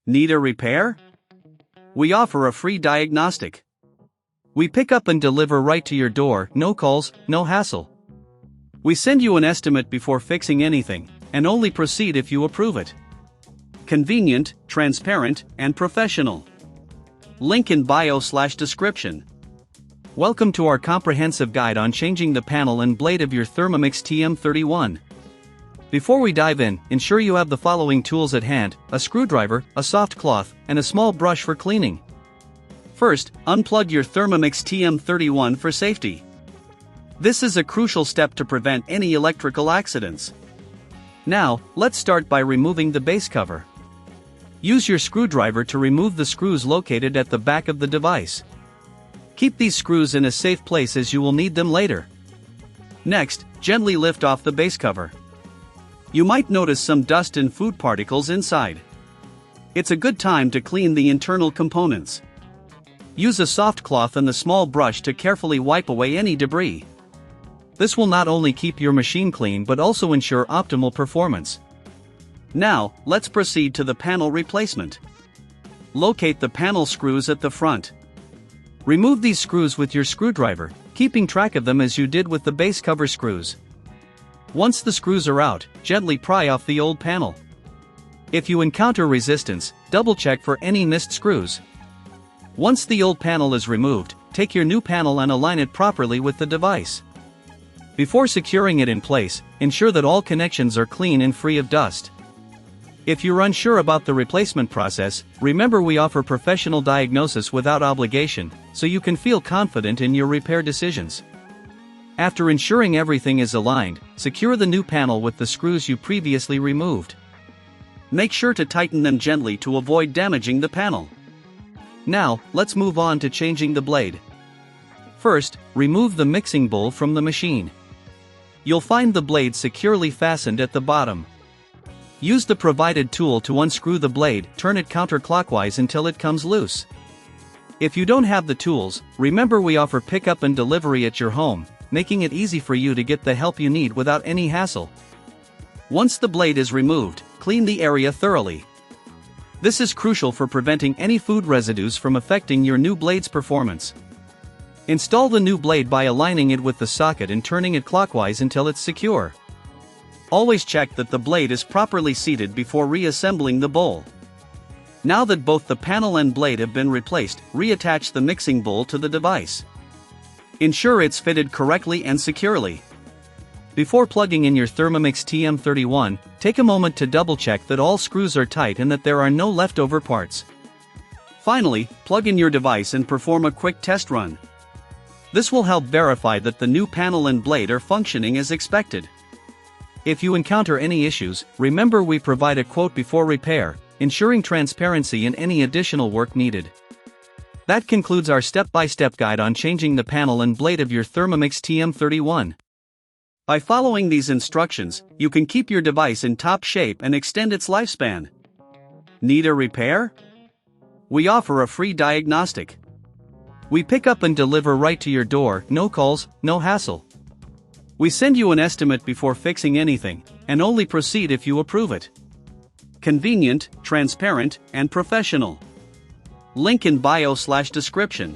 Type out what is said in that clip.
Need a repair? We offer a free diagnostic. We pick up and deliver right to your door, no calls, no hassle. We send you an estimate before fixing anything, and only proceed if you approve it. Convenient, transparent, and professional. Link in bio/description. Welcome to our comprehensive guide on changing the panel and blade of your Thermomix TM31. Before we dive in, ensure you have the following tools at hand: a screwdriver, a soft cloth, and a small brush for cleaning. First, unplug your Thermomix TM31 for safety. This is a crucial step to prevent any electrical accidents. Now, let's start by removing the base cover. Use your screwdriver to remove the screws located at the back of the device. Keep these screws in a safe place as you will need them later. Next, gently lift off the base cover. You might notice some dust and food particles inside. It's a good time to clean the internal components. Use a soft cloth and a small brush to carefully wipe away any debris. This will not only keep your machine clean but also ensure optimal performance. Now, let's proceed to the panel replacement. Locate the panel screws at the front. Remove these screws with your screwdriver, keeping track of them as you did with the base cover screws. Once the screws are out, gently pry off the old panel. If you encounter resistance, double-check for any missed screws. Once the old panel is removed, take your new panel and align it properly with the device. Before securing it in place, ensure that all connections are clean and free of dust. If you're unsure about the replacement process, remember we offer professional diagnosis without obligation, so you can feel confident in your repair decisions. After ensuring everything is aligned, secure the new panel with the screws you previously removed. Make sure to tighten them gently to avoid damaging the panel. Now, let's move on to changing the blade. First, remove the mixing bowl from the machine. You'll find the blade securely fastened at the bottom. Use the provided tool to unscrew the blade, turn it counterclockwise until it comes loose. If you don't have the tools, remember we offer pickup and delivery at your home, making it easy for you to get the help you need without any hassle. Once the blade is removed, clean the area thoroughly. This is crucial for preventing any food residues from affecting your new blade's performance. Install the new blade by aligning it with the socket and turning it clockwise until it's secure. Always check that the blade is properly seated before reassembling the bowl. Now that both the panel and blade have been replaced, reattach the mixing bowl to the device. Ensure it's fitted correctly and securely. Before plugging in your Thermomix TM31, take a moment to double-check that all screws are tight and that there are no leftover parts. Finally, plug in your device and perform a quick test run. This will help verify that the new panel and blade are functioning as expected. If you encounter any issues, remember we provide a quote before repair, ensuring transparency in any additional work needed. That concludes our step-by-step guide on changing the panel and blade of your Thermomix TM31. By following these instructions, you can keep your device in top shape and extend its lifespan. Need a repair? We offer a free diagnostic. We pick up and deliver right to your door, no calls, no hassle. We send you an estimate before fixing anything, and only proceed if you approve it. Convenient, transparent, and professional. Link in bio/description.